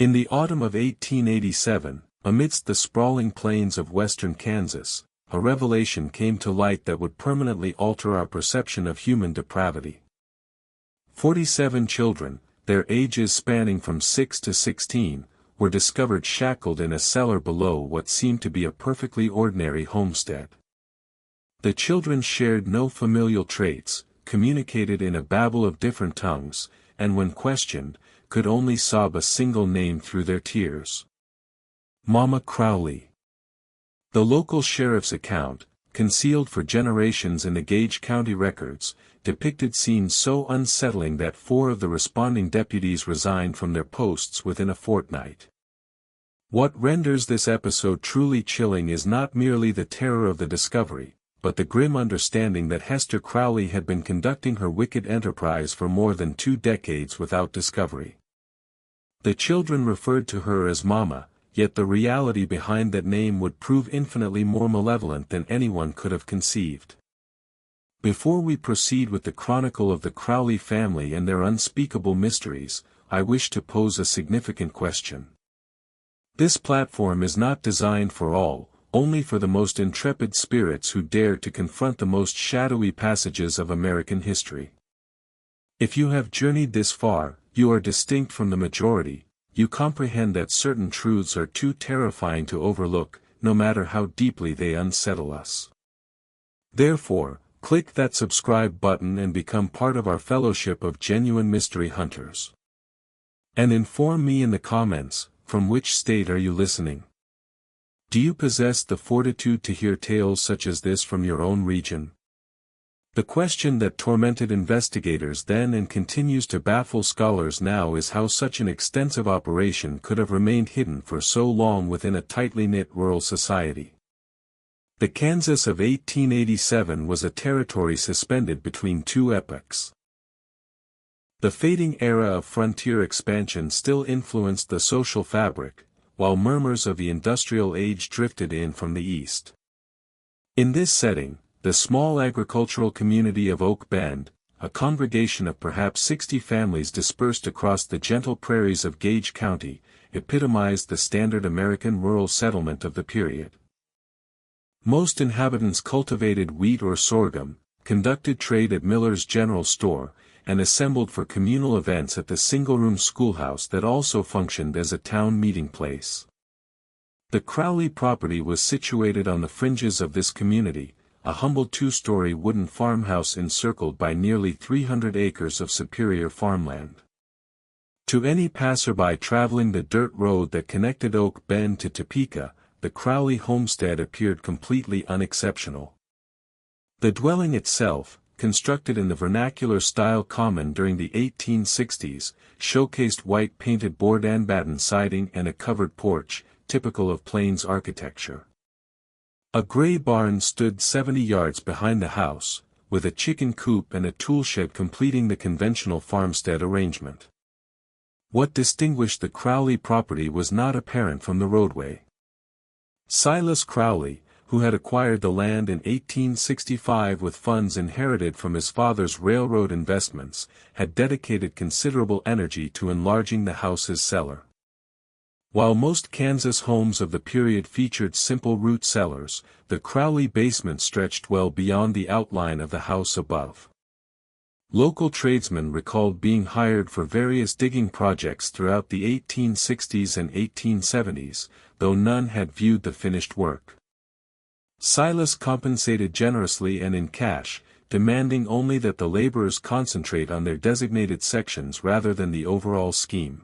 In the autumn of 1887, amidst the sprawling plains of western Kansas, a revelation came to light that would permanently alter our perception of human depravity. 47 children, their ages spanning from 6 to 16, were discovered shackled in a cellar below what seemed to be a perfectly ordinary homestead. The children shared no familial traits, communicated in a babble of different tongues, and when questioned, could only sob a single name through their tears. Mama Crowly. The local sheriff's account, concealed for generations in the Gage County records, depicted scenes so unsettling that 4 of the responding deputies resigned from their posts within a fortnight. What renders this episode truly chilling is not merely the terror of the discovery, but the grim understanding that Hester Crowly had been conducting her wicked enterprise for more than 2 decades without discovery. The children referred to her as Mama, yet the reality behind that name would prove infinitely more malevolent than anyone could have conceived. Before we proceed with the chronicle of the Crowly family and their unspeakable mysteries, I wish to pose a significant question. This platform is not designed for all, only for the most intrepid spirits who dare to confront the most shadowy passages of American history. If you have journeyed this far, you are distinct from the majority. You comprehend that certain truths are too terrifying to overlook, no matter how deeply they unsettle us. Therefore, click that subscribe button and become part of our fellowship of genuine mystery hunters. And inform me in the comments, from which state are you listening? Do you possess the fortitude to hear tales such as this from your own region? The question that tormented investigators then and continues to baffle scholars now is how such an extensive operation could have remained hidden for so long within a tightly knit rural society. The Kansas of 1887 was a territory suspended between 2 epochs. The fading era of frontier expansion still influenced the social fabric, while murmurs of the industrial age drifted in from the east. In this setting, the small agricultural community of Oak Bend, a congregation of perhaps 60 families dispersed across the gentle prairies of Gage County, epitomized the standard American rural settlement of the period. Most inhabitants cultivated wheat or sorghum, conducted trade at Miller's General Store, and assembled for communal events at the single-room schoolhouse that also functioned as a town meeting place. The Crowly property was situated on the fringes of this community, a humble 2-story wooden farmhouse encircled by nearly 300 acres of superior farmland. To any passerby traveling the dirt road that connected Oak Bend to Topeka, the Crowly homestead appeared completely unexceptional. The dwelling itself, constructed in the vernacular style common during the 1860s, showcased white painted board and batten siding and a covered porch, typical of Plains architecture. A gray barn stood 70 yards behind the house, with a chicken coop and a toolshed completing the conventional farmstead arrangement. What distinguished the Crowly property was not apparent from the roadway. Silas Crowly, who had acquired the land in 1865 with funds inherited from his father's railroad investments, had dedicated considerable energy to enlarging the house's cellar. While most Kansas homes of the period featured simple root cellars, the Crowly basement stretched well beyond the outline of the house above. Local tradesmen recalled being hired for various digging projects throughout the 1860s and 1870s, though none had viewed the finished work. Silas compensated generously and in cash, demanding only that the laborers concentrate on their designated sections rather than the overall scheme.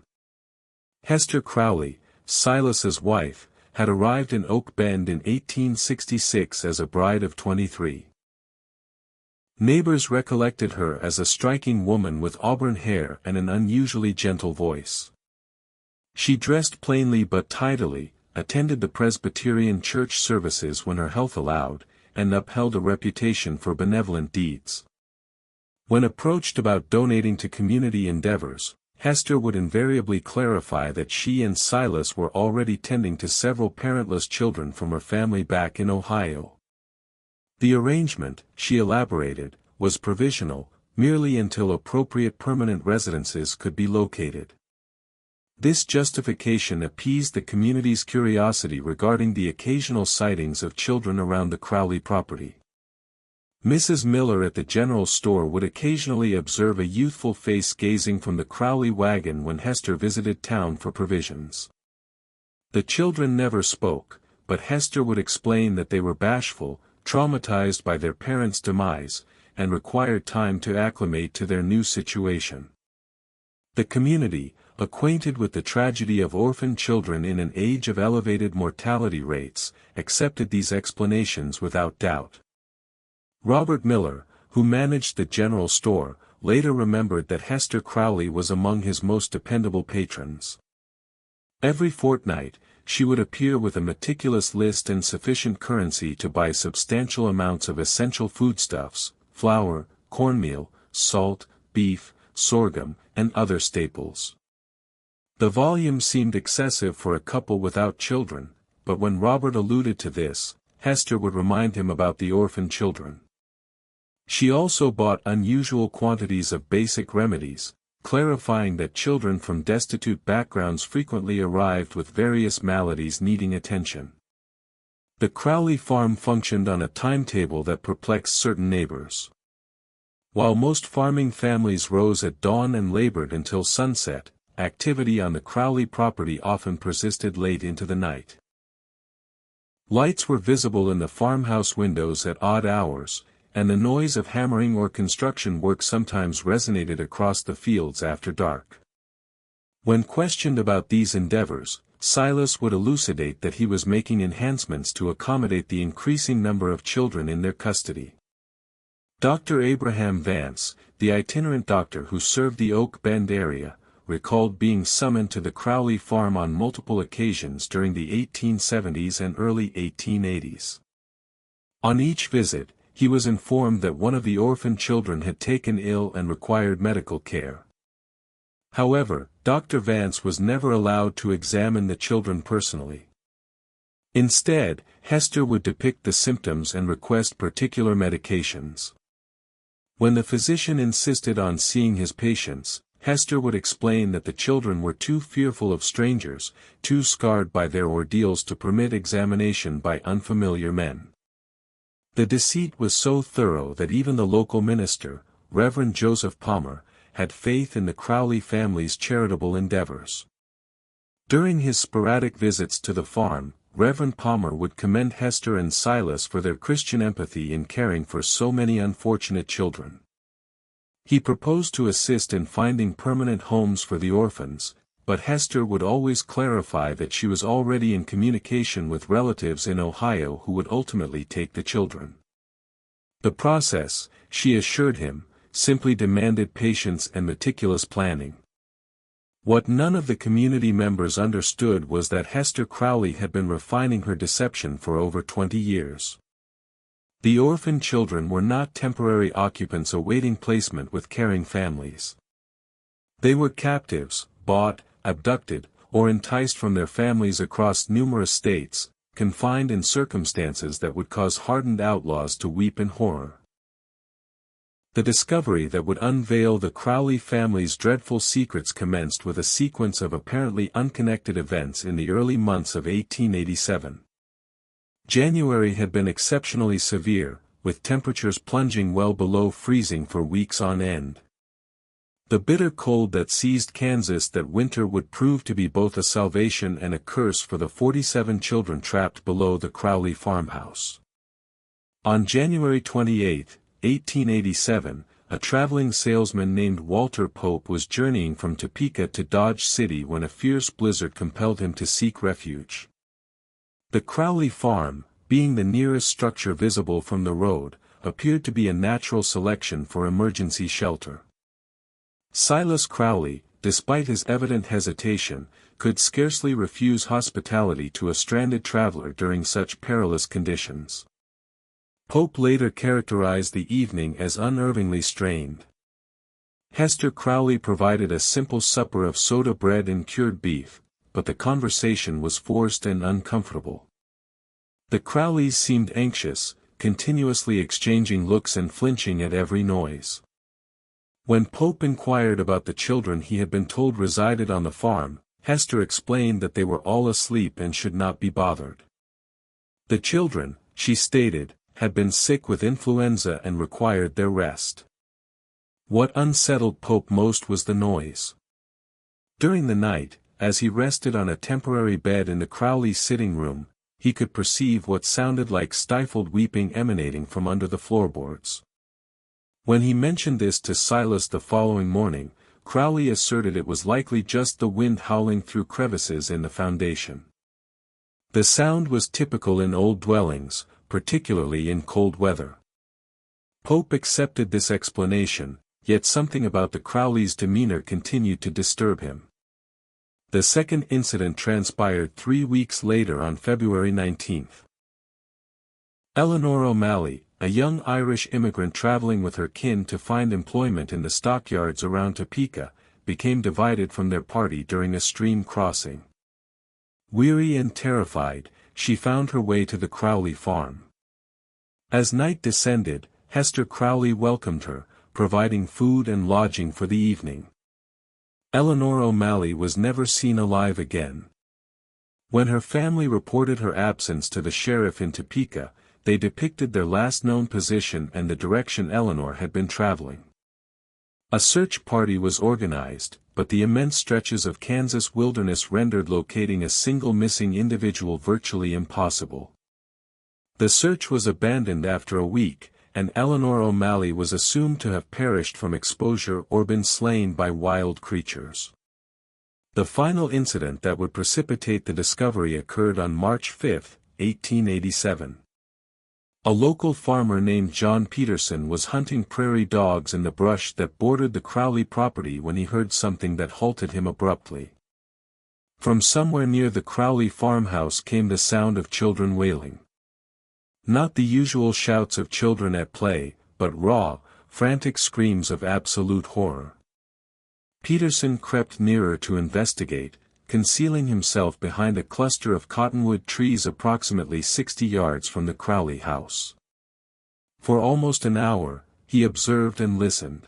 Hester Crowly, Silas's wife, had arrived in Oak Bend in 1866 as a bride of 23. Neighbors recollected her as a striking woman with auburn hair and an unusually gentle voice. She dressed plainly but tidily, attended the Presbyterian church services when her health allowed, and upheld a reputation for benevolent deeds. When approached about donating to community endeavors, Hester would invariably clarify that she and Silas were already tending to several parentless children from her family back in Ohio. The arrangement, she elaborated, was provisional, merely until appropriate permanent residences could be located. This justification appeased the community's curiosity regarding the occasional sightings of children around the Crowly property. Mrs. Miller at the general store would occasionally observe a youthful face gazing from the Crowly wagon when Hester visited town for provisions. The children never spoke, but Hester would explain that they were bashful, traumatized by their parents' demise, and required time to acclimate to their new situation. The community, acquainted with the tragedy of orphaned children in an age of elevated mortality rates, accepted these explanations without doubt. Robert Miller, who managed the general store, later remembered that Hester Crowly was among his most dependable patrons. Every fortnight, she would appear with a meticulous list and sufficient currency to buy substantial amounts of essential foodstuffs, flour, cornmeal, salt, beef, sorghum, and other staples. The volume seemed excessive for a couple without children, but when Robert alluded to this, Hester would remind him about the orphan children. She also bought unusual quantities of basic remedies, clarifying that children from destitute backgrounds frequently arrived with various maladies needing attention. The Crowly farm functioned on a timetable that perplexed certain neighbors. While most farming families rose at dawn and labored until sunset, activity on the Crowly property often persisted late into the night. Lights were visible in the farmhouse windows at odd hours, and the noise of hammering or construction work sometimes resonated across the fields after dark. When questioned about these endeavors, Silas would elucidate that he was making enhancements to accommodate the increasing number of children in their custody. Dr. Abraham Vance, the itinerant doctor who served the Oak Bend area, recalled being summoned to the Crowly farm on multiple occasions during the 1870s and early 1880s. On each visit, he was informed that one of the orphan children had taken ill and required medical care. However, Dr. Vance was never allowed to examine the children personally. Instead, Hester would depict the symptoms and request particular medications. When the physician insisted on seeing his patients, Hester would explain that the children were too fearful of strangers, too scarred by their ordeals to permit examination by unfamiliar men. The deceit was so thorough that even the local minister, Reverend Joseph Palmer, had faith in the Crowly family's charitable endeavors. During his sporadic visits to the farm, Reverend Palmer would commend Hester and Silas for their Christian empathy in caring for so many unfortunate children. He proposed to assist in finding permanent homes for the orphans, but Hester would always clarify that she was already in communication with relatives in Ohio who would ultimately take the children. The process, she assured him, simply demanded patience and meticulous planning. What none of the community members understood was that Hester Crowly had been refining her deception for over 20 years. The orphan children were not temporary occupants awaiting placement with caring families. They were captives, bought, abducted, or enticed from their families across numerous states, confined in circumstances that would cause hardened outlaws to weep in horror. The discovery that would unveil the Crowly family's dreadful secrets commenced with a sequence of apparently unconnected events in the early months of 1887. January had been exceptionally severe, with temperatures plunging well below freezing for weeks on end. The bitter cold that seized Kansas that winter would prove to be both a salvation and a curse for the 47 children trapped below the Crowly farmhouse. On January 28, 1887, a traveling salesman named Walter Pope was journeying from Topeka to Dodge City when a fierce blizzard compelled him to seek refuge. The Crowly farm, being the nearest structure visible from the road, appeared to be a natural selection for emergency shelter. Silas Crowly, despite his evident hesitation, could scarcely refuse hospitality to a stranded traveler during such perilous conditions. Pope later characterized the evening as unnervingly strained. Hester Crowly provided a simple supper of soda bread and cured beef, but the conversation was forced and uncomfortable. The Crowleys seemed anxious, continuously exchanging looks and flinching at every noise. When Pope inquired about the children he had been told resided on the farm, Hester explained that they were all asleep and should not be bothered. The children, she stated, had been sick with influenza and required their rest. What unsettled Pope most was the noise. During the night, as he rested on a temporary bed in the Crowley sitting room, he could perceive what sounded like stifled weeping emanating from under the floorboards. When he mentioned this to Silas the following morning, Crowley asserted it was likely just the wind howling through crevices in the foundation. The sound was typical in old dwellings, particularly in cold weather. Pope accepted this explanation, yet something about the Crowleys' demeanor continued to disturb him. The second incident transpired 3 weeks later on February 19. Eleanor O'Malley, a young Irish immigrant traveling with her kin to find employment in the stockyards around Topeka, became divided from their party during a stream crossing. Weary and terrified, she found her way to the Crowley farm. As night descended, Hester Crowly welcomed her, providing food and lodging for the evening. Eleanor O'Malley was never seen alive again. When her family reported her absence to the sheriff in Topeka, they depicted their last known position and the direction Eleanor had been traveling. A search party was organized, but the immense stretches of Kansas wilderness rendered locating a single missing individual virtually impossible. The search was abandoned after a week, and Eleanor O'Malley was assumed to have perished from exposure or been slain by wild creatures. The final incident that would precipitate the discovery occurred on March 5, 1887. A local farmer named John Peterson was hunting prairie dogs in the brush that bordered the Crowley property when he heard something that halted him abruptly. From somewhere near the Crowley farmhouse came the sound of children wailing. Not the usual shouts of children at play, but raw, frantic screams of absolute horror. Peterson crept nearer to investigate, concealing himself behind a cluster of cottonwood trees approximately 60 yards from the Crowley house. For almost an hour, he observed and listened.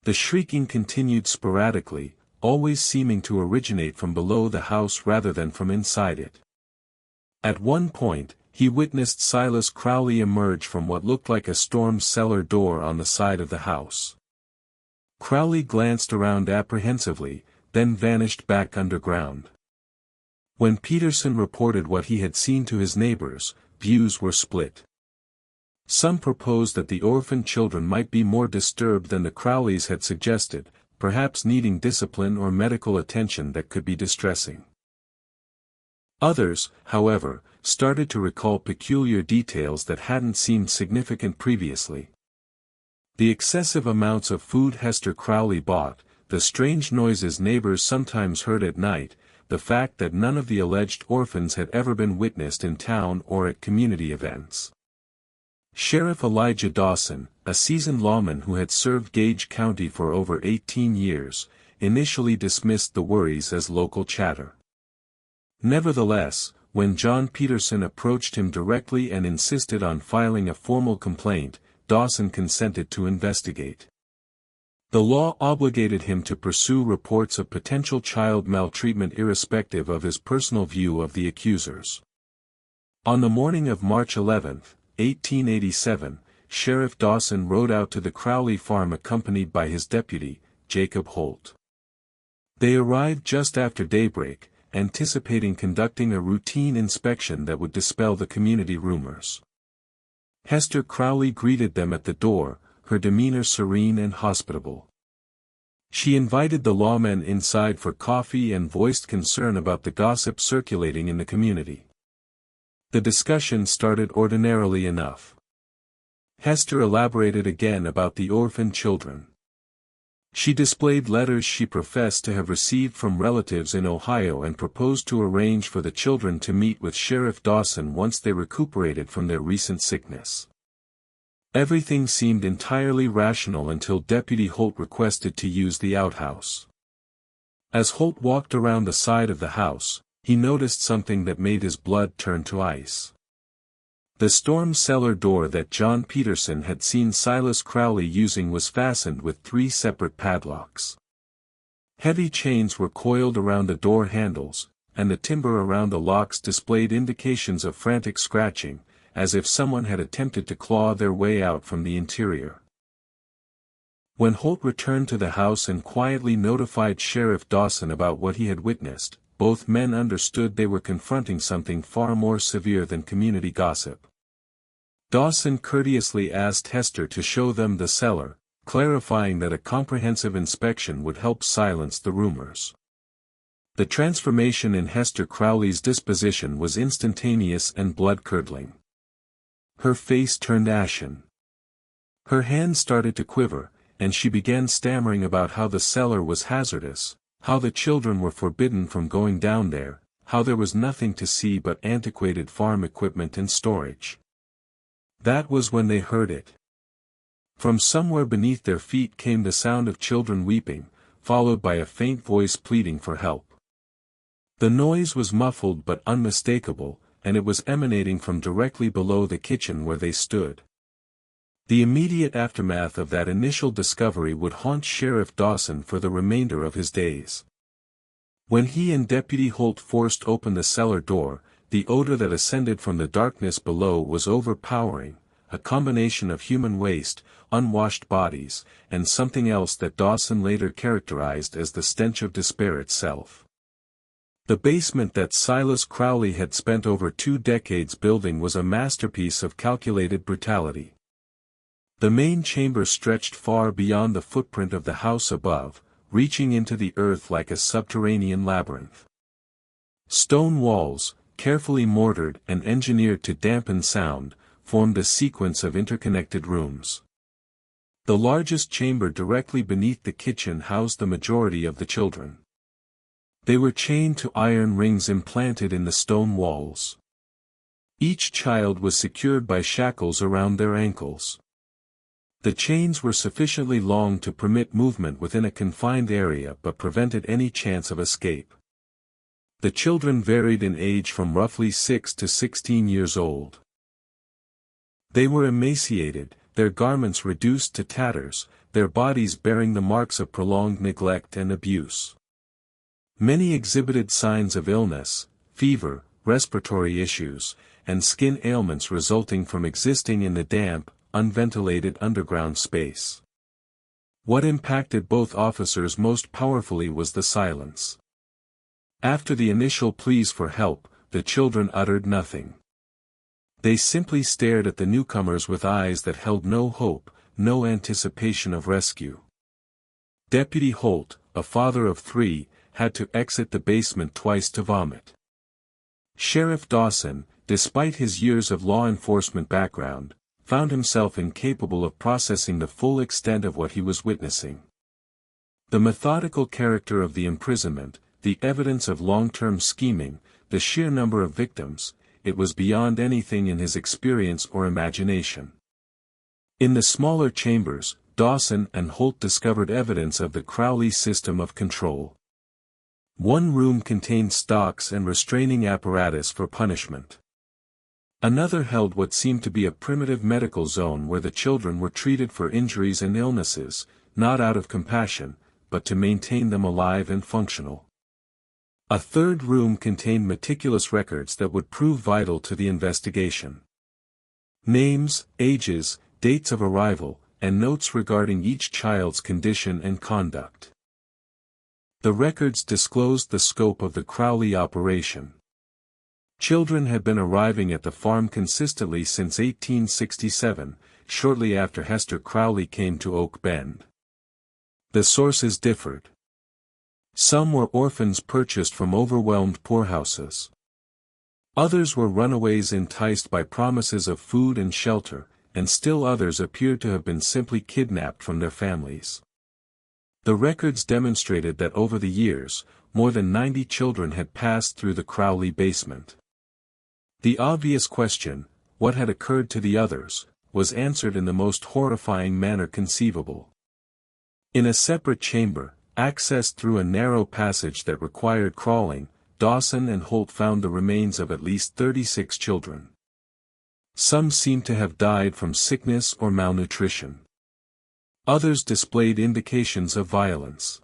The shrieking continued sporadically, always seeming to originate from below the house rather than from inside it. At one point, he witnessed Silas Crowley emerge from what looked like a storm cellar door on the side of the house. Crowley glanced around apprehensively, then vanished back underground. When Peterson reported what he had seen to his neighbors, views were split. Some proposed that the orphaned children might be more disturbed than the Crowleys had suggested, perhaps needing discipline or medical attention that could be distressing. Others, however, started to recall peculiar details that hadn't seemed significant previously. The excessive amounts of food Hester Crowley bought, the strange noises neighbors sometimes heard at night, the fact that none of the alleged orphans had ever been witnessed in town or at community events. Sheriff Elijah Dawson, a seasoned lawman who had served Gage County for over 18 years, initially dismissed the worries as local chatter. Nevertheless, when John Peterson approached him directly and insisted on filing a formal complaint, Dawson consented to investigate. The law obligated him to pursue reports of potential child maltreatment irrespective of his personal view of the accusers. On the morning of March 11, 1887, Sheriff Dawson rode out to the Crowley farm accompanied by his deputy, Jacob Holt. They arrived just after daybreak, anticipating conducting a routine inspection that would dispel the community rumors. Hester Crowley greeted them at the door, her demeanor serene and hospitable. She invited the lawmen inside for coffee and voiced concern about the gossip circulating in the community. The discussion started ordinarily enough. Hester elaborated again about the orphaned children. She displayed letters she professed to have received from relatives in Ohio and proposed to arrange for the children to meet with Sheriff Dawson once they recuperated from their recent sickness. Everything seemed entirely rational until Deputy Holt requested to use the outhouse. As Holt walked around the side of the house, he noticed something that made his blood turn to ice. The storm cellar door that John Peterson had seen Silas Crowley using was fastened with 3 separate padlocks. Heavy chains were coiled around the door handles, and the timber around the locks displayed indications of frantic scratching, as if someone had attempted to claw their way out from the interior. When Holt returned to the house and quietly notified Sheriff Dawson about what he had witnessed, both men understood they were confronting something far more severe than community gossip. Dawson courteously asked Hester to show them the cellar, clarifying that a comprehensive inspection would help silence the rumors. The transformation in Hester Crowly's disposition was instantaneous and blood-curdling. Her face turned ashen. Her hands started to quiver, and she began stammering about how the cellar was hazardous, how the children were forbidden from going down there, how there was nothing to see but antiquated farm equipment and storage. That was when they heard it. From somewhere beneath their feet came the sound of children weeping, followed by a faint voice pleading for help. The noise was muffled but unmistakable, and it was emanating from directly below the kitchen where they stood. The immediate aftermath of that initial discovery would haunt Sheriff Dawson for the remainder of his days. When he and Deputy Holt forced open the cellar door, the odor that ascended from the darkness below was overpowering, a combination of human waste, unwashed bodies, and something else that Dawson later characterized as the stench of despair itself. The basement that Silas Crowly had spent over 2 decades building was a masterpiece of calculated brutality. The main chamber stretched far beyond the footprint of the house above, reaching into the earth like a subterranean labyrinth. Stone walls, carefully mortared and engineered to dampen sound, formed a sequence of interconnected rooms. The largest chamber directly beneath the kitchen housed the majority of the children. They were chained to iron rings implanted in the stone walls. Each child was secured by shackles around their ankles. The chains were sufficiently long to permit movement within a confined area but prevented any chance of escape. The children varied in age from roughly 6 to 16 years old. They were emaciated, their garments reduced to tatters, their bodies bearing the marks of prolonged neglect and abuse. Many exhibited signs of illness, fever, respiratory issues, and skin ailments resulting from existing in the damp, unventilated underground space. What impacted both officers most powerfully was the silence. After the initial pleas for help, the children uttered nothing. They simply stared at the newcomers with eyes that held no hope, no anticipation of rescue. Deputy Holt, a father of 3, had to exit the basement twice to vomit. Sheriff Dawson, despite his years of law enforcement background, found himself incapable of processing the full extent of what he was witnessing. The methodical character of the imprisonment, the evidence of long-term scheming, the sheer number of victims, it was beyond anything in his experience or imagination. In the smaller chambers, Dawson and Holt discovered evidence of the Crowly system of control. One room contained stocks and restraining apparatus for punishment. Another held what seemed to be a primitive medical zone where the children were treated for injuries and illnesses, not out of compassion, but to maintain them alive and functional. A third room contained meticulous records that would prove vital to the investigation. Names, ages, dates of arrival, and notes regarding each child's condition and conduct. The records disclosed the scope of the Crowly operation. Children had been arriving at the farm consistently since 1867, shortly after Hester Crowly came to Oak Bend. The sources differed. Some were orphans purchased from overwhelmed poorhouses. Others were runaways enticed by promises of food and shelter, and still others appeared to have been simply kidnapped from their families. The records demonstrated that over the years, more than 90 children had passed through the Crowly basement. The obvious question, what had occurred to the others, was answered in the most horrifying manner conceivable. In a separate chamber, accessed through a narrow passage that required crawling, Dawson and Holt found the remains of at least 36 children. Some seemed to have died from sickness or malnutrition. Others displayed indications of violence.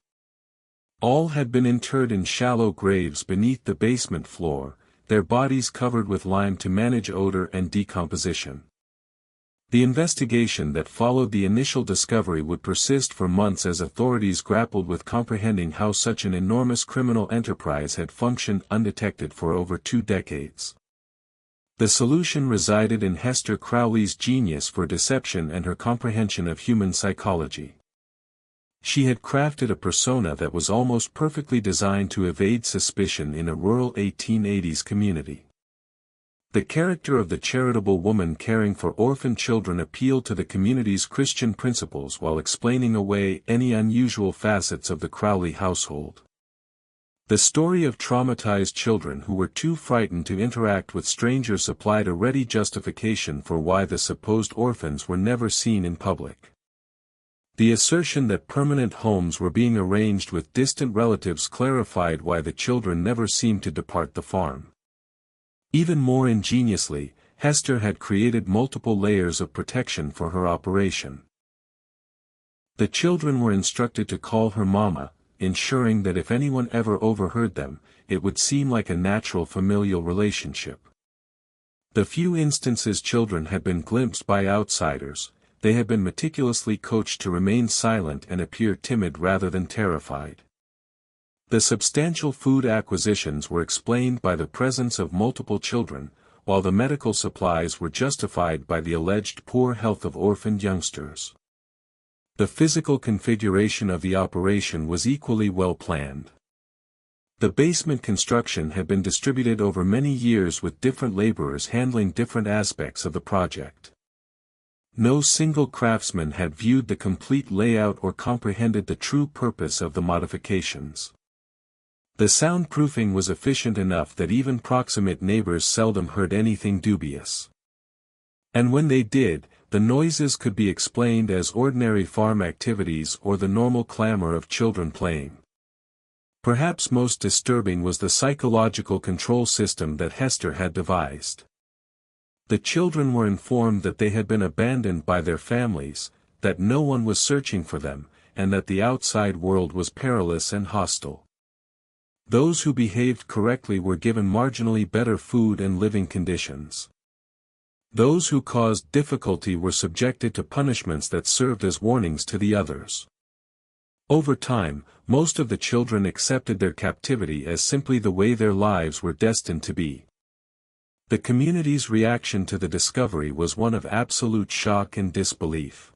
All had been interred in shallow graves beneath the basement floor, their bodies covered with lime to manage odor and decomposition. The investigation that followed the initial discovery would persist for months as authorities grappled with comprehending how such an enormous criminal enterprise had functioned undetected for over 2 decades. The solution resided in Hester Crowly's genius for deception and her comprehension of human psychology. She had crafted a persona that was almost perfectly designed to evade suspicion in a rural 1880s community. The character of the charitable woman caring for orphan children appealed to the community's Christian principles while explaining away any unusual facets of the Crowly household. The story of traumatized children who were too frightened to interact with strangers supplied a ready justification for why the supposed orphans were never seen in public. The assertion that permanent homes were being arranged with distant relatives clarified why the children never seemed to depart the farm. Even more ingeniously, Hester had created multiple layers of protection for her operation. The children were instructed to call her Mama, ensuring that if anyone ever overheard them, it would seem like a natural familial relationship. The few instances children had been glimpsed by outsiders, they had been meticulously coached to remain silent and appear timid rather than terrified. The substantial food acquisitions were explained by the presence of multiple children, while the medical supplies were justified by the alleged poor health of orphaned youngsters. The physical configuration of the operation was equally well planned. The basement construction had been distributed over many years with different laborers handling different aspects of the project. No single craftsman had viewed the complete layout or comprehended the true purpose of the modifications. The soundproofing was efficient enough that even proximate neighbors seldom heard anything dubious. And when they did, the noises could be explained as ordinary farm activities or the normal clamor of children playing. Perhaps most disturbing was the psychological control system that Hester had devised. The children were informed that they had been abandoned by their families, that no one was searching for them, and that the outside world was perilous and hostile. Those who behaved correctly were given marginally better food and living conditions. Those who caused difficulty were subjected to punishments that served as warnings to the others. Over time, most of the children accepted their captivity as simply the way their lives were destined to be. The community's reaction to the discovery was one of absolute shock and disbelief.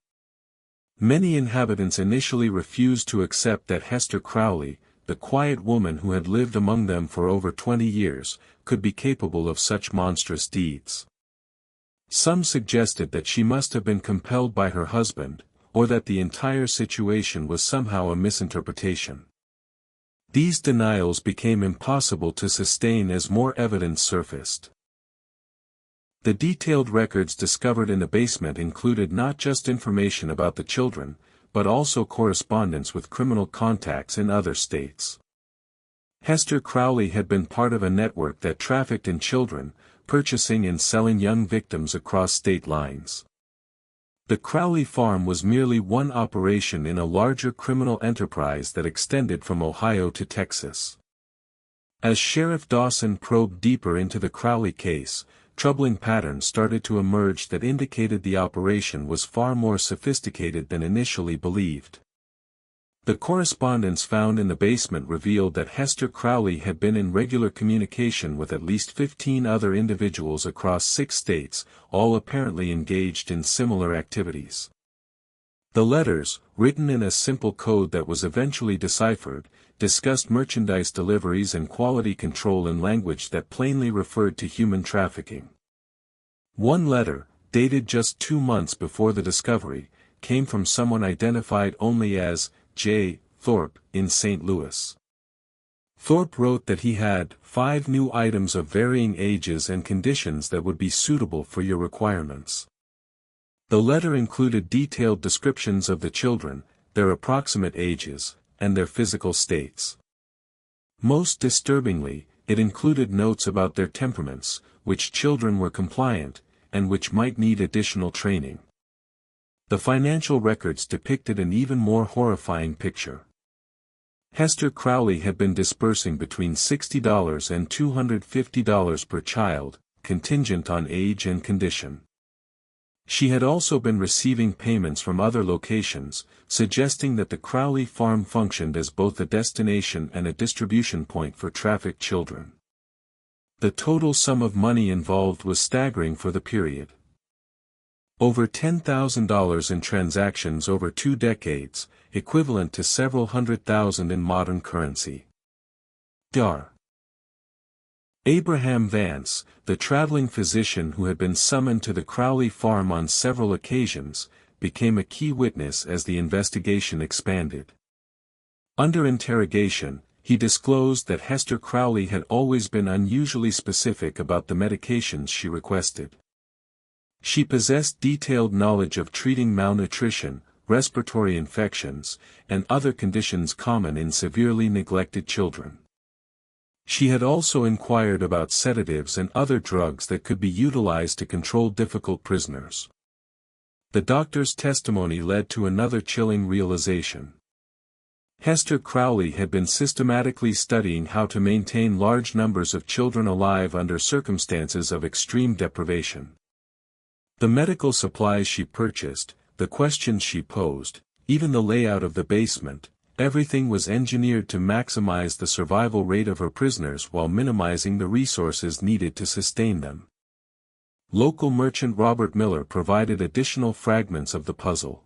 Many inhabitants initially refused to accept that Hester Crowly, the quiet woman who had lived among them for over 20 years, could be capable of such monstrous deeds. Some suggested that she must have been compelled by her husband, or that the entire situation was somehow a misinterpretation. These denials became impossible to sustain as more evidence surfaced. The detailed records discovered in the basement included not just information about the children, but also correspondence with criminal contacts in other states. Hester Crowly had been part of a network that trafficked in children, purchasing and selling young victims across state lines. The Crowly farm was merely one operation in a larger criminal enterprise that extended from Ohio to Texas. As Sheriff Dawson probed deeper into the Crowly case, troubling patterns started to emerge that indicated the operation was far more sophisticated than initially believed. The correspondence found in the basement revealed that Hester Crowly had been in regular communication with at least 15 other individuals across 6 states, all apparently engaged in similar activities. The letters, written in a simple code that was eventually deciphered, discussed merchandise deliveries and quality control in language that plainly referred to human trafficking. One letter, dated just 2 months before the discovery, came from someone identified only as J. Thorpe in St. Louis. Thorpe wrote that he had 5 new items of varying ages and conditions that would be suitable for your requirements. The letter included detailed descriptions of the children, their approximate ages, and their physical states. Most disturbingly, it included notes about their temperaments, which children were compliant, and which might need additional training. The financial records depicted an even more horrifying picture. Hester Crowly had been dispersing between $60 and $250 per child, contingent on age and condition. She had also been receiving payments from other locations, suggesting that the Crowly farm functioned as both a destination and a distribution point for trafficked children. The total sum of money involved was staggering for the period. Over $10,000 in transactions over 2 decades, equivalent to several $100,000 in modern currency. Dr. Abraham Vance, the traveling physician who had been summoned to the Crowly farm on several occasions, became a key witness as the investigation expanded. Under interrogation, he disclosed that Hester Crowly had always been unusually specific about the medications she requested. She possessed detailed knowledge of treating malnutrition, respiratory infections, and other conditions common in severely neglected children. She had also inquired about sedatives and other drugs that could be utilized to control difficult prisoners. The doctor's testimony led to another chilling realization. Hester Crowly had been systematically studying how to maintain large numbers of children alive under circumstances of extreme deprivation. The medical supplies she purchased, the questions she posed, even the layout of the basement, everything was engineered to maximize the survival rate of her prisoners while minimizing the resources needed to sustain them. Local merchant Robert Miller provided additional fragments of the puzzle.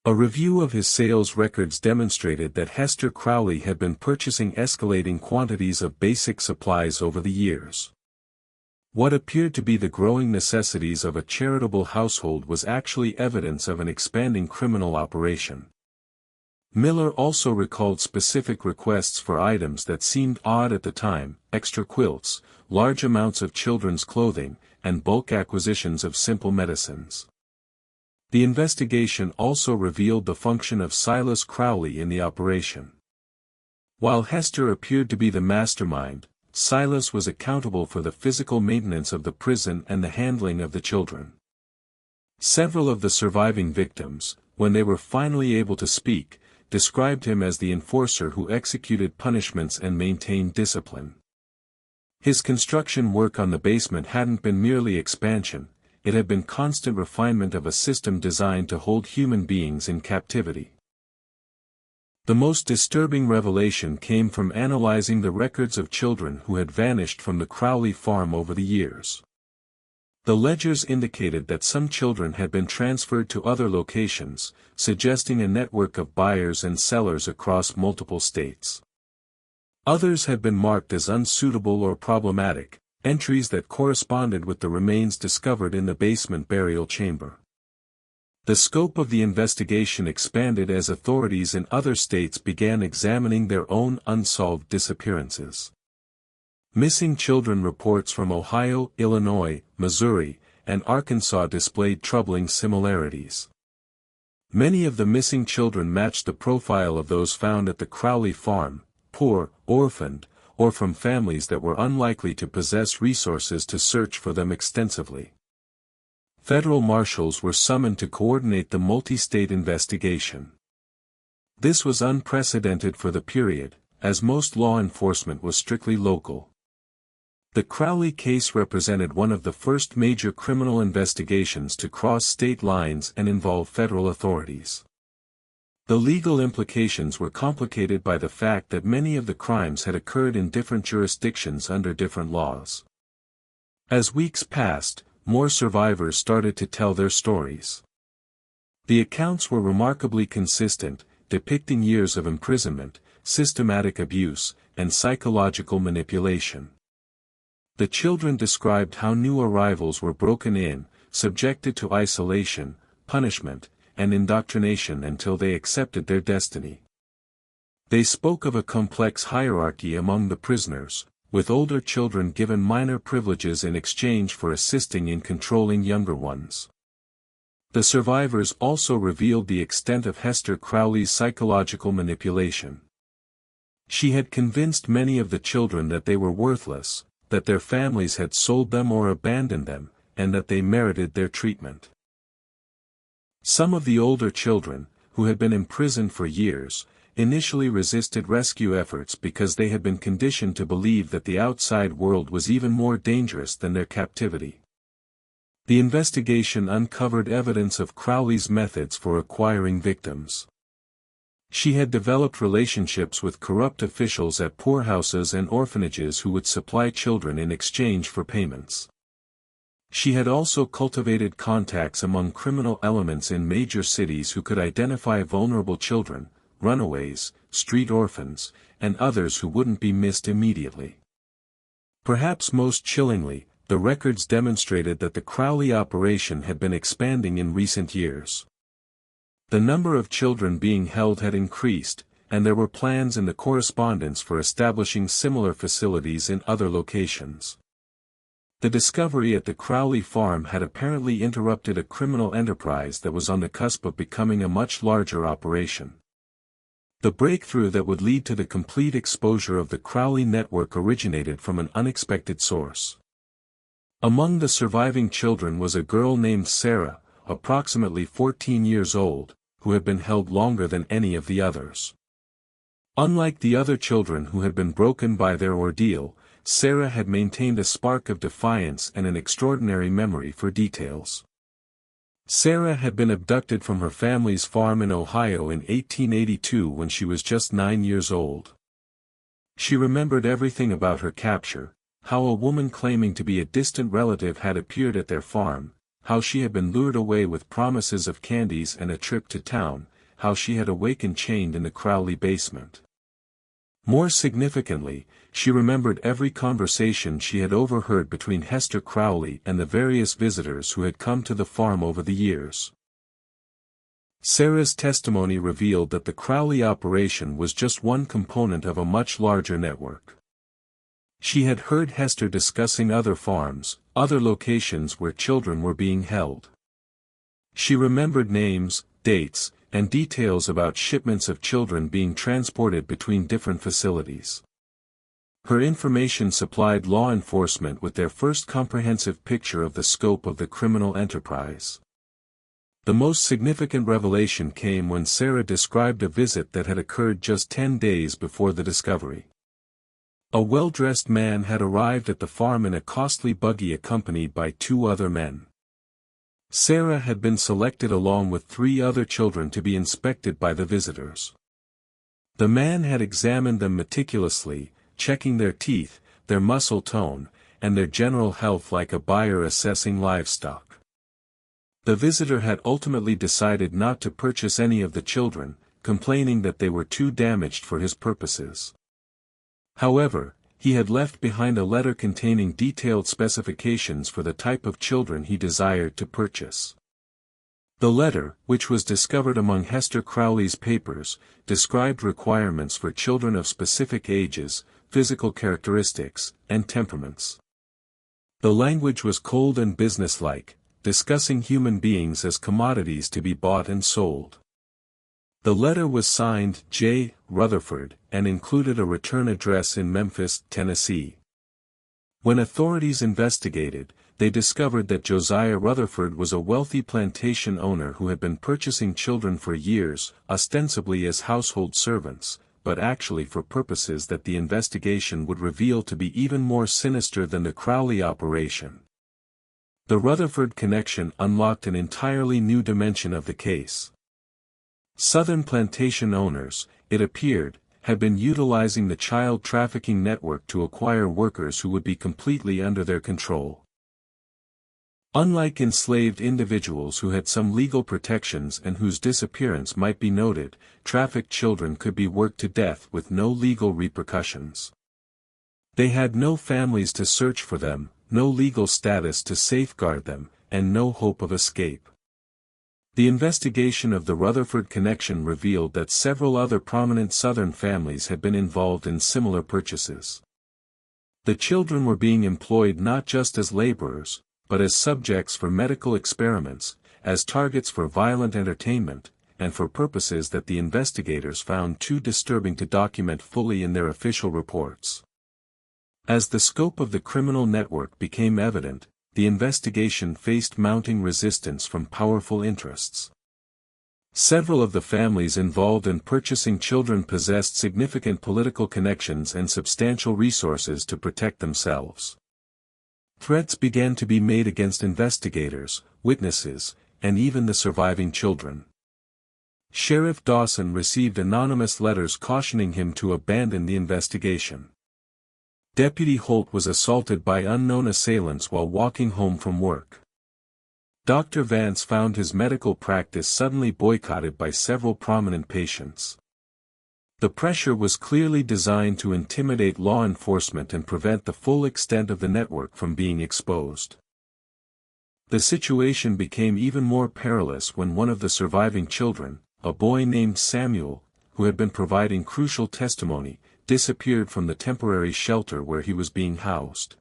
A review of his sales records demonstrated that Hester Crowly had been purchasing escalating quantities of basic supplies over the years. What appeared to be the growing necessities of a charitable household was actually evidence of an expanding criminal operation. Miller also recalled specific requests for items that seemed odd at the time: extra quilts, large amounts of children's clothing, and bulk acquisitions of simple medicines. The investigation also revealed the function of Silas Crowly in the operation. While Hester appeared to be the mastermind, Silas was accountable for the physical maintenance of the prison and the handling of the children. Several of the surviving victims, when they were finally able to speak, described him as the enforcer who executed punishments and maintained discipline. His construction work on the basement hadn't been merely expansion, it had been constant refinement of a system designed to hold human beings in captivity. The most disturbing revelation came from analyzing the records of children who had vanished from the Crowly farm over the years. The ledgers indicated that some children had been transferred to other locations, suggesting a network of buyers and sellers across multiple states. Others had been marked as unsuitable or problematic, entries that corresponded with the remains discovered in the basement burial chamber. The scope of the investigation expanded as authorities in other states began examining their own unsolved disappearances. Missing children reports from Ohio, Illinois, Missouri, and Arkansas displayed troubling similarities. Many of the missing children matched the profile of those found at the Crowly farm: poor, orphaned, or from families that were unlikely to possess resources to search for them extensively. Federal marshals were summoned to coordinate the multi-state investigation. This was unprecedented for the period, as most law enforcement was strictly local. The Crowly case represented one of the first major criminal investigations to cross state lines and involve federal authorities. The legal implications were complicated by the fact that many of the crimes had occurred in different jurisdictions under different laws. As weeks passed, more survivors started to tell their stories. The accounts were remarkably consistent, depicting years of imprisonment, systematic abuse, and psychological manipulation. The children described how new arrivals were broken in, subjected to isolation, punishment, and indoctrination until they accepted their destiny. They spoke of a complex hierarchy among the prisoners, with older children given minor privileges in exchange for assisting in controlling younger ones. The survivors also revealed the extent of Hester Crowly's psychological manipulation. She had convinced many of the children that they were worthless, that their families had sold them or abandoned them, and that they merited their treatment. Some of the older children, who had been imprisoned for years, initially resisted rescue efforts because they had been conditioned to believe that the outside world was even more dangerous than their captivity. The investigation uncovered evidence of Crowly's methods for acquiring victims. She had developed relationships with corrupt officials at poorhouses and orphanages who would supply children in exchange for payments. She had also cultivated contacts among criminal elements in major cities who could identify vulnerable children, runaways, street orphans, and others who wouldn't be missed immediately. Perhaps most chillingly, the records demonstrated that the Crowly operation had been expanding in recent years. The number of children being held had increased, and there were plans in the correspondence for establishing similar facilities in other locations. The discovery at the Crowly farm had apparently interrupted a criminal enterprise that was on the cusp of becoming a much larger operation. The breakthrough that would lead to the complete exposure of the Crowly network originated from an unexpected source. Among the surviving children was a girl named Sarah, approximately 14 years old, who had been held longer than any of the others. Unlike the other children who had been broken by their ordeal, Sarah had maintained a spark of defiance and an extraordinary memory for details. Sarah had been abducted from her family's farm in Ohio in 1882 when she was just 9 years old. She remembered everything about her capture, how a woman claiming to be a distant relative had appeared at their farm, how she had been lured away with promises of candies and a trip to town, how she had awakened chained in the Crowly basement. More significantly, she remembered every conversation she had overheard between Hester Crowly and the various visitors who had come to the farm over the years. Sarah's testimony revealed that the Crowly operation was just one component of a much larger network. She had heard Hester discussing other farms, other locations where children were being held. She remembered names, dates, and details about shipments of children being transported between different facilities. Her information supplied law enforcement with their first comprehensive picture of the scope of the criminal enterprise. The most significant revelation came when Sarah described a visit that had occurred just 10 days before the discovery. A well-dressed man had arrived at the farm in a costly buggy accompanied by 2 other men. Sarah had been selected along with 3 other children to be inspected by the visitors. The man had examined them meticulously, checking their teeth, their muscle tone, and their general health like a buyer assessing livestock. The visitor had ultimately decided not to purchase any of the children, complaining that they were too damaged for his purposes. However, he had left behind a letter containing detailed specifications for the type of children he desired to purchase. The letter, which was discovered among Hester Crowly's papers, described requirements for children of specific ages, physical characteristics, and temperaments. The language was cold and businesslike, discussing human beings as commodities to be bought and sold. The letter was signed J. Rutherford, and included a return address in Memphis, Tennessee. When authorities investigated, they discovered that Josiah Rutherford was a wealthy plantation owner who had been purchasing children for years, ostensibly as household servants, but actually for purposes that the investigation would reveal to be even more sinister than the Crowly operation. The Rutherford connection unlocked an entirely new dimension of the case. Southern plantation owners, it appeared, had been utilizing the child trafficking network to acquire workers who would be completely under their control. Unlike enslaved individuals who had some legal protections and whose disappearance might be noted, trafficked children could be worked to death with no legal repercussions. They had no families to search for them, no legal status to safeguard them, and no hope of escape. The investigation of the Rutherford connection revealed that several other prominent Southern families had been involved in similar purchases. The children were being employed not just as laborers, but as subjects for medical experiments, as targets for violent entertainment, and for purposes that the investigators found too disturbing to document fully in their official reports. As the scope of the criminal network became evident, the investigation faced mounting resistance from powerful interests. Several of the families involved in purchasing children possessed significant political connections and substantial resources to protect themselves. Threats began to be made against investigators, witnesses, and even the surviving children. Sheriff Dawson received anonymous letters cautioning him to abandon the investigation. Deputy Holt was assaulted by unknown assailants while walking home from work. Dr. Vance found his medical practice suddenly boycotted by several prominent patients. The pressure was clearly designed to intimidate law enforcement and prevent the full extent of the network from being exposed. The situation became even more perilous when one of the surviving children, a boy named Samuel, who had been providing crucial testimony, disappeared from the temporary shelter where he was being housed.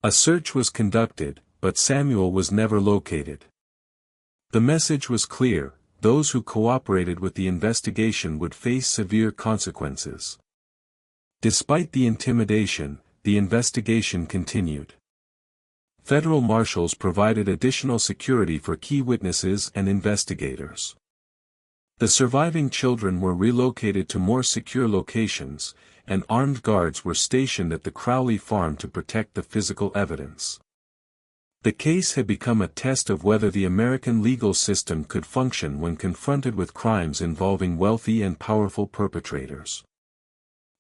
A search was conducted, but Samuel was never located. The message was clear: those who cooperated with the investigation would face severe consequences. Despite the intimidation, the investigation continued. Federal marshals provided additional security for key witnesses and investigators. The surviving children were relocated to more secure locations, and armed guards were stationed at the Crowly farm to protect the physical evidence. The case had become a test of whether the American legal system could function when confronted with crimes involving wealthy and powerful perpetrators.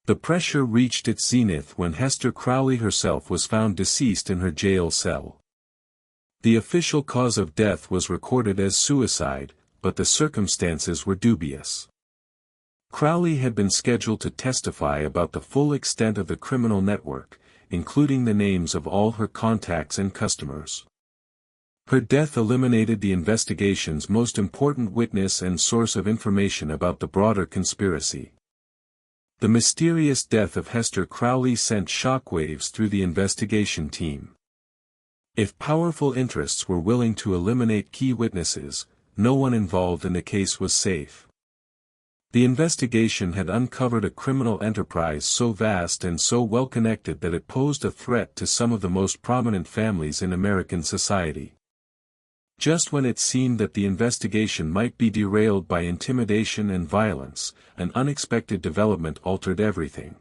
The pressure reached its zenith when Hester Crowly herself was found deceased in her jail cell. The official cause of death was recorded as suicide, but the circumstances were dubious. Crowly had been scheduled to testify about the full extent of the criminal network, including the names of all her contacts and customers. Her death eliminated the investigation's most important witness and source of information about the broader conspiracy. The mysterious death of Hester Crowly sent shockwaves through the investigation team. If powerful interests were willing to eliminate key witnesses, no one involved in the case was safe. The investigation had uncovered a criminal enterprise so vast and so well connected that it posed a threat to some of the most prominent families in American society. Just when it seemed that the investigation might be derailed by intimidation and violence, an unexpected development altered everything.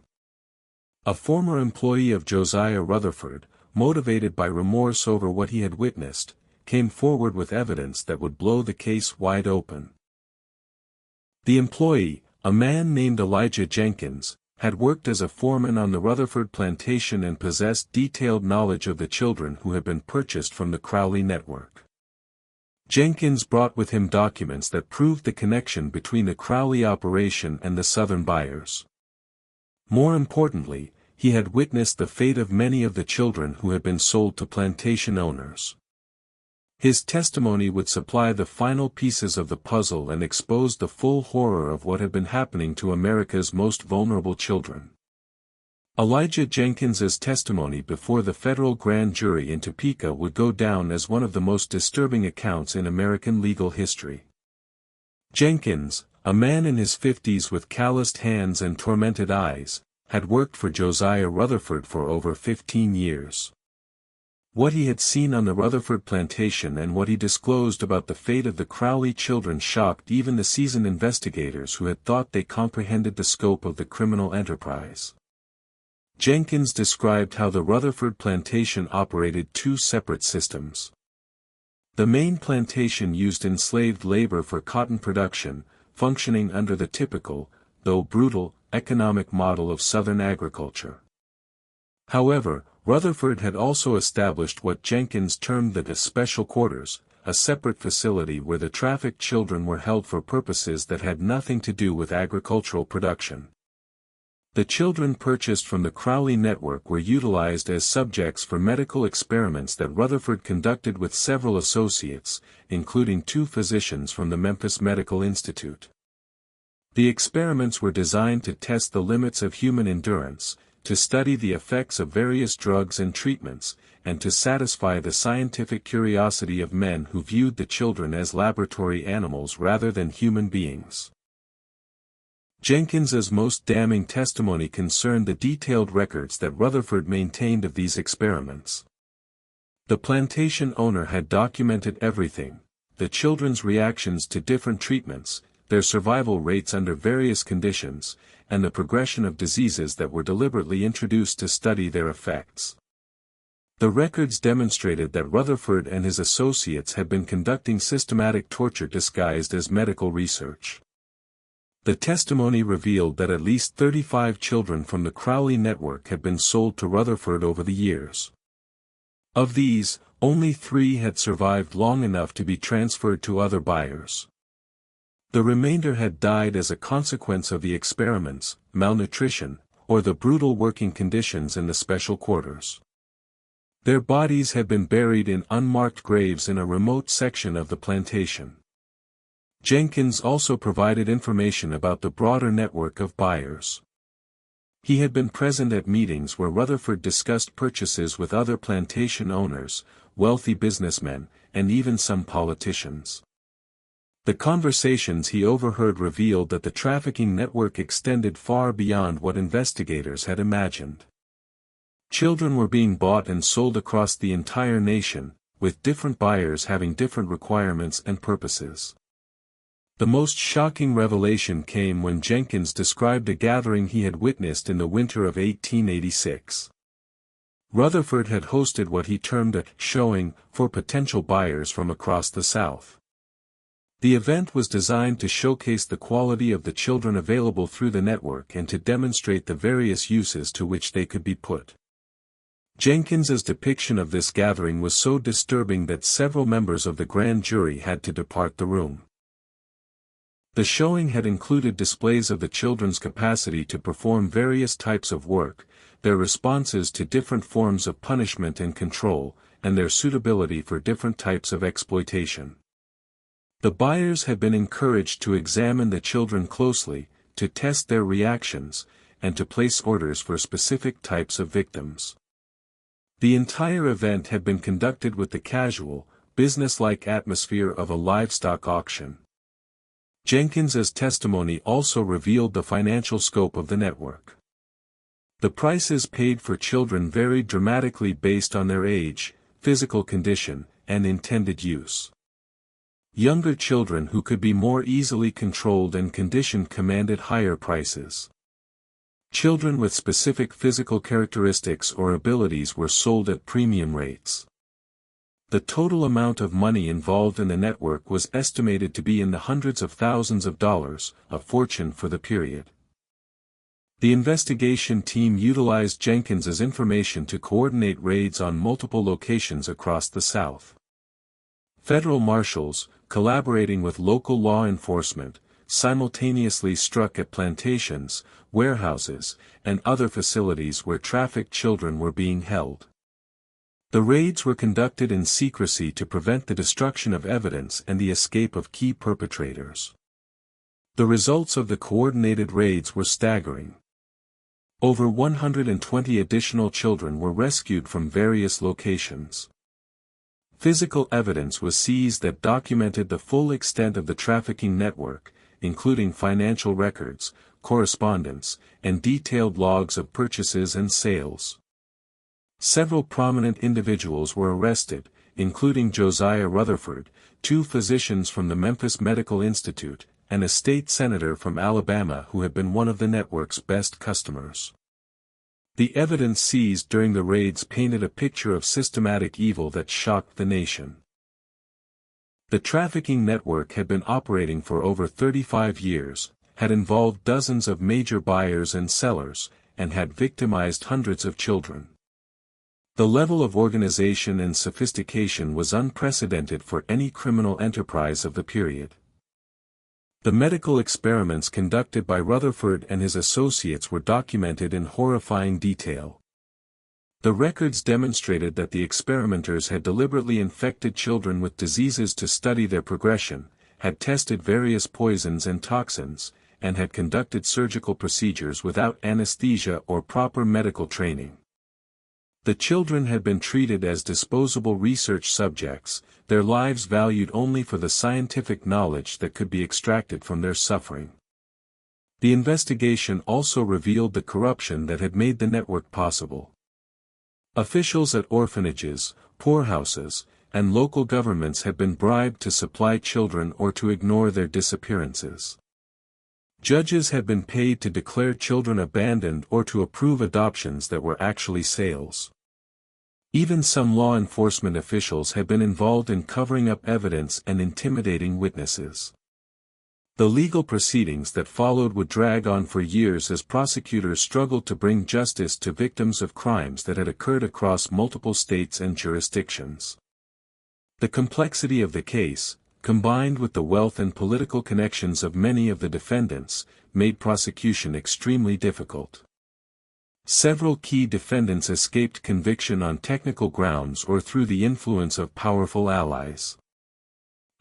A former employee of Josiah Rutherford, motivated by remorse over what he had witnessed, came forward with evidence that would blow the case wide open. The employee, a man named Elijah Jenkins, had worked as a foreman on the Rutherford plantation and possessed detailed knowledge of the children who had been purchased from the Crowly network. Jenkins brought with him documents that proved the connection between the Crowly operation and the Southern buyers. More importantly, he had witnessed the fate of many of the children who had been sold to plantation owners. His testimony would supply the final pieces of the puzzle and expose the full horror of what had been happening to America's most vulnerable children. Elijah Jenkins's testimony before the federal grand jury in Topeka would go down as one of the most disturbing accounts in American legal history. Jenkins, a man in his 50s with calloused hands and tormented eyes, had worked for Josiah Rutherford for over 15 years. What he had seen on the Rutherford plantation and what he disclosed about the fate of the Crowly children shocked even the seasoned investigators who had thought they comprehended the scope of the criminal enterprise. Jenkins described how the Rutherford plantation operated two separate systems. The main plantation used enslaved labor for cotton production, functioning under the typical, though brutal, economic model of Southern agriculture. However, Rutherford had also established what Jenkins termed the special quarters, a separate facility where the trafficked children were held for purposes that had nothing to do with agricultural production. The children purchased from the Crowly network were utilized as subjects for medical experiments that Rutherford conducted with several associates, including 2 physicians from the Memphis Medical Institute. The experiments were designed to test the limits of human endurance, to study the effects of various drugs and treatments, and to satisfy the scientific curiosity of men who viewed the children as laboratory animals rather than human beings. Jenkins's most damning testimony concerned the detailed records that Rutherford maintained of these experiments. The plantation owner had documented everything: the children's reactions to different treatments, their survival rates under various conditions, and the progression of diseases that were deliberately introduced to study their effects. The records demonstrated that Rutherford and his associates had been conducting systematic torture disguised as medical research. The testimony revealed that at least 35 children from the Crowly network had been sold to Rutherford over the years. Of these, only 3 had survived long enough to be transferred to other buyers. The remainder had died as a consequence of the experiments, malnutrition, or the brutal working conditions in the special quarters. Their bodies had been buried in unmarked graves in a remote section of the plantation. Jenkins also provided information about the broader network of buyers. He had been present at meetings where Rutherford discussed purchases with other plantation owners, wealthy businessmen, and even some politicians. The conversations he overheard revealed that the trafficking network extended far beyond what investigators had imagined. Children were being bought and sold across the entire nation, with different buyers having different requirements and purposes. The most shocking revelation came when Jenkins described a gathering he had witnessed in the winter of 1886. Rutherford had hosted what he termed a showing for potential buyers from across the South. The event was designed to showcase the quality of the children available through the network and to demonstrate the various uses to which they could be put. Jenkins's depiction of this gathering was so disturbing that several members of the grand jury had to depart the room. The showing had included displays of the children's capacity to perform various types of work, their responses to different forms of punishment and control, and their suitability for different types of exploitation. The buyers had been encouraged to examine the children closely, to test their reactions, and to place orders for specific types of victims. The entire event had been conducted with the casual, business-like atmosphere of a livestock auction. Jenkins's testimony also revealed the financial scope of the network. The prices paid for children varied dramatically based on their age, physical condition, and intended use. Younger children who could be more easily controlled and conditioned commanded higher prices. Children with specific physical characteristics or abilities were sold at premium rates. The total amount of money involved in the network was estimated to be in the hundreds of thousands of dollars, a fortune for the period. The investigation team utilized Jenkins's information to coordinate raids on multiple locations across the South. Federal marshals, collaborating with local law enforcement, simultaneously struck at plantations, warehouses, and other facilities where trafficked children were being held. The raids were conducted in secrecy to prevent the destruction of evidence and the escape of key perpetrators. The results of the coordinated raids were staggering. Over 120 additional children were rescued from various locations. Physical evidence was seized that documented the full extent of the trafficking network, including financial records, correspondence, and detailed logs of purchases and sales. Several prominent individuals were arrested, including Josiah Rutherford, 2 physicians from the Memphis Medical Institute, and a state senator from Alabama who had been one of the network's best customers. The evidence seized during the raids painted a picture of systematic evil that shocked the nation. The trafficking network had been operating for over 35 years, had involved dozens of major buyers and sellers, and had victimized hundreds of children. The level of organization and sophistication was unprecedented for any criminal enterprise of the period. The medical experiments conducted by Rutherford and his associates were documented in horrifying detail. The records demonstrated that the experimenters had deliberately infected children with diseases to study their progression, had tested various poisons and toxins, and had conducted surgical procedures without anesthesia or proper medical training. The children had been treated as disposable research subjects, their lives valued only for the scientific knowledge that could be extracted from their suffering. The investigation also revealed the corruption that had made the network possible. Officials at orphanages, poorhouses, and local governments had been bribed to supply children or to ignore their disappearances. Judges had been paid to declare children abandoned or to approve adoptions that were actually sales. Even some law enforcement officials had been involved in covering up evidence and intimidating witnesses. The legal proceedings that followed would drag on for years as prosecutors struggled to bring justice to victims of crimes that had occurred across multiple states and jurisdictions. The complexity of the case, combined with the wealth and political connections of many of the defendants, made prosecution extremely difficult. Several key defendants escaped conviction on technical grounds or through the influence of powerful allies.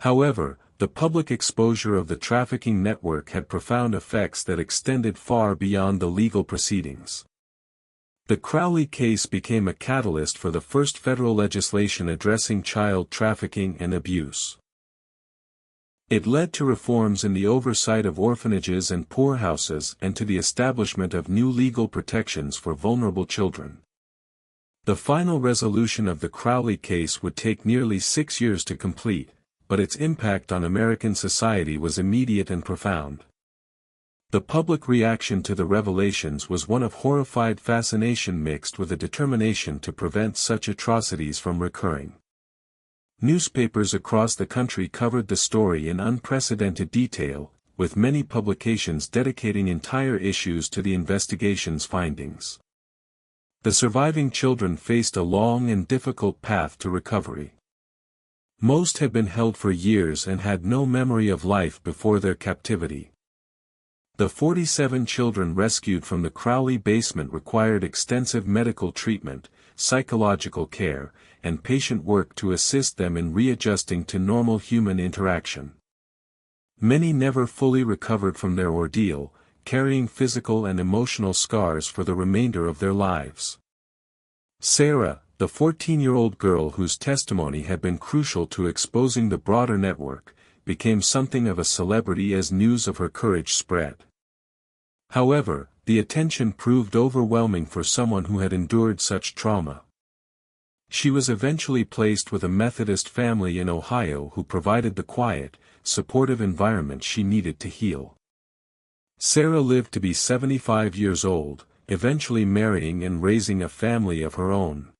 However, the public exposure of the trafficking network had profound effects that extended far beyond the legal proceedings. The Crowly case became a catalyst for the first federal legislation addressing child trafficking and abuse. It led to reforms in the oversight of orphanages and poorhouses and to the establishment of new legal protections for vulnerable children. The final resolution of the Crowly case would take nearly 6 years to complete, but its impact on American society was immediate and profound. The public reaction to the revelations was one of horrified fascination mixed with a determination to prevent such atrocities from recurring. Newspapers across the country covered the story in unprecedented detail, with many publications dedicating entire issues to the investigation's findings. The surviving children faced a long and difficult path to recovery. Most had been held for years and had no memory of life before their captivity. The 47 children rescued from the Crowly basement required extensive medical treatment, psychological care, and patient work to assist them in readjusting to normal human interaction. Many never fully recovered from their ordeal, carrying physical and emotional scars for the remainder of their lives. Sarah, the 14-year-old girl whose testimony had been crucial to exposing the broader network, became something of a celebrity as news of her courage spread. However, the attention proved overwhelming for someone who had endured such trauma. She was eventually placed with a Methodist family in Ohio who provided the quiet, supportive environment she needed to heal. Sarah lived to be 75 years old, eventually marrying and raising a family of her own.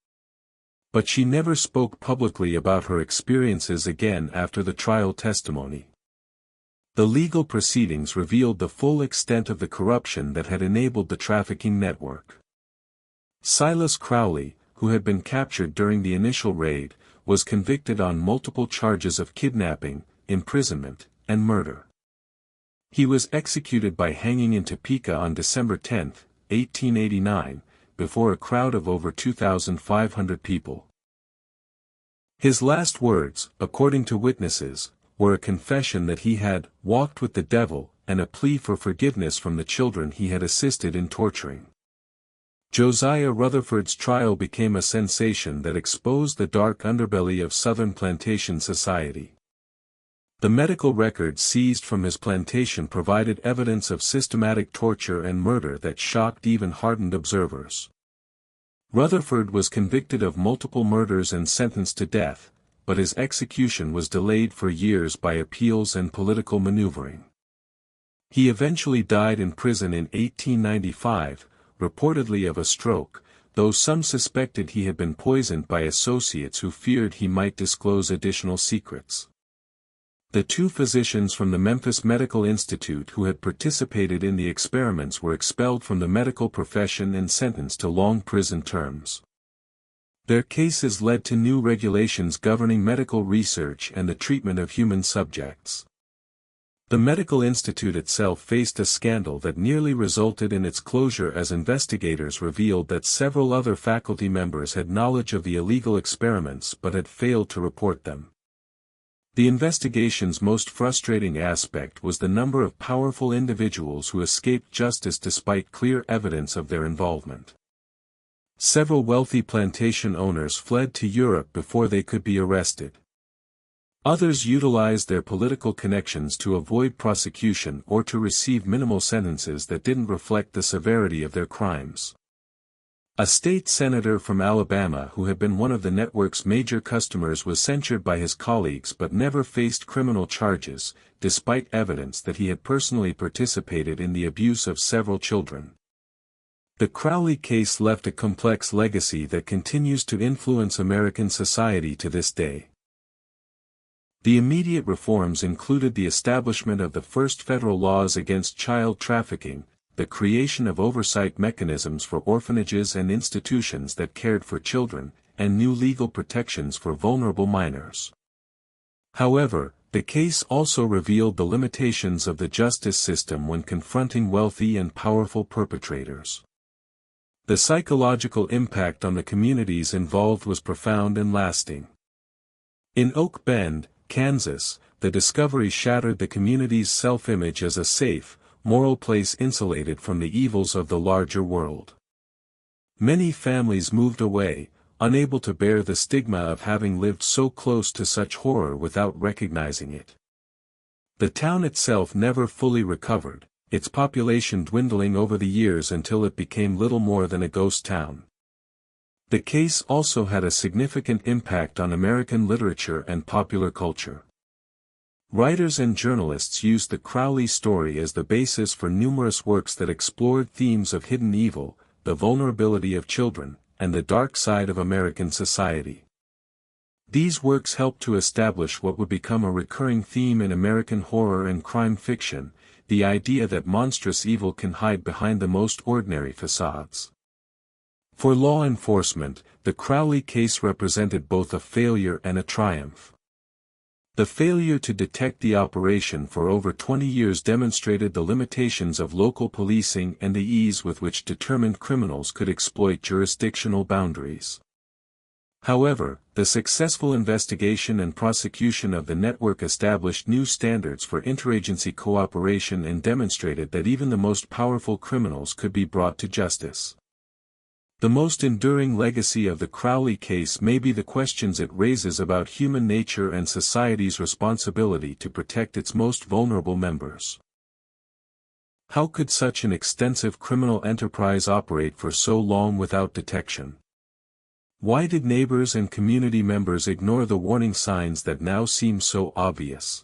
But she never spoke publicly about her experiences again after the trial testimony. The legal proceedings revealed the full extent of the corruption that had enabled the trafficking network. Silas Crowly, who had been captured during the initial raid, was convicted on multiple charges of kidnapping, imprisonment, and murder. He was executed by hanging in Topeka on December 10, 1889, before a crowd of over 2,500 people. His last words, according to witnesses, were a confession that he had walked with the devil and a plea for forgiveness from the children he had assisted in torturing. Josiah Rutherford's trial became a sensation that exposed the dark underbelly of Southern plantation society. The medical records seized from his plantation provided evidence of systematic torture and murder that shocked even hardened observers. Rutherford was convicted of multiple murders and sentenced to death, but his execution was delayed for years by appeals and political maneuvering. He eventually died in prison in 1895, reportedly of a stroke, though some suspected he had been poisoned by associates who feared he might disclose additional secrets. The 2 physicians from the Memphis Medical Institute who had participated in the experiments were expelled from the medical profession and sentenced to long prison terms. Their cases led to new regulations governing medical research and the treatment of human subjects. The Medical Institute itself faced a scandal that nearly resulted in its closure as investigators revealed that several other faculty members had knowledge of the illegal experiments but had failed to report them. The investigation's most frustrating aspect was the number of powerful individuals who escaped justice despite clear evidence of their involvement. Several wealthy plantation owners fled to Europe before they could be arrested. Others utilized their political connections to avoid prosecution or to receive minimal sentences that didn't reflect the severity of their crimes. A state senator from Alabama who had been one of the network's major customers was censured by his colleagues but never faced criminal charges, despite evidence that he had personally participated in the abuse of several children. The Crowly case left a complex legacy that continues to influence American society to this day. The immediate reforms included the establishment of the first federal laws against child trafficking, the creation of oversight mechanisms for orphanages and institutions that cared for children, and new legal protections for vulnerable minors. However, the case also revealed the limitations of the justice system when confronting wealthy and powerful perpetrators. The psychological impact on the communities involved was profound and lasting. In Oak Bend, Kansas, the discovery shattered the community's self-image as a safe, moral place insulated from the evils of the larger world. Many families moved away, unable to bear the stigma of having lived so close to such horror without recognizing it. The town itself never fully recovered, its population dwindling over the years until it became little more than a ghost town. The case also had a significant impact on American literature and popular culture. Writers and journalists used the Crowly story as the basis for numerous works that explored themes of hidden evil, the vulnerability of children, and the dark side of American society. These works helped to establish what would become a recurring theme in American horror and crime fiction, the idea that monstrous evil can hide behind the most ordinary facades. For law enforcement, the Crowly case represented both a failure and a triumph. The failure to detect the operation for over 20 years demonstrated the limitations of local policing and the ease with which determined criminals could exploit jurisdictional boundaries. However, the successful investigation and prosecution of the network established new standards for interagency cooperation and demonstrated that even the most powerful criminals could be brought to justice. The most enduring legacy of the Crowly case may be the questions it raises about human nature and society's responsibility to protect its most vulnerable members. How could such an extensive criminal enterprise operate for so long without detection? Why did neighbors and community members ignore the warning signs that now seem so obvious?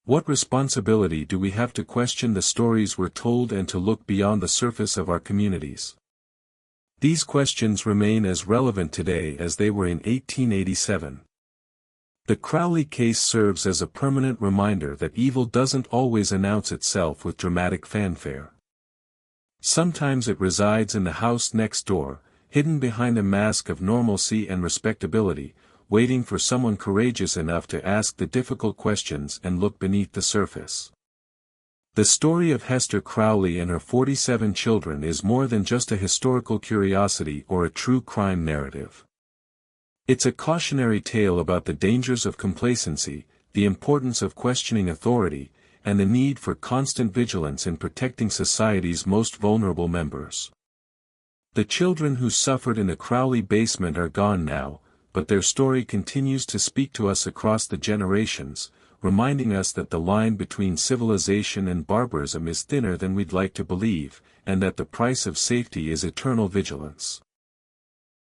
What responsibility do we have to question the stories we're told and to look beyond the surface of our communities? These questions remain as relevant today as they were in 1887. The Crowly case serves as a permanent reminder that evil doesn't always announce itself with dramatic fanfare. Sometimes it resides in the house next door, hidden behind a mask of normalcy and respectability, waiting for someone courageous enough to ask the difficult questions and look beneath the surface. The story of Hester Crowly and her 47 children is more than just a historical curiosity or a true crime narrative. It's a cautionary tale about the dangers of complacency, the importance of questioning authority, and the need for constant vigilance in protecting society's most vulnerable members. The children who suffered in the Crowly basement are gone now, but their story continues to speak to us across the generations, reminding us that the line between civilization and barbarism is thinner than we'd like to believe, and that the price of safety is eternal vigilance.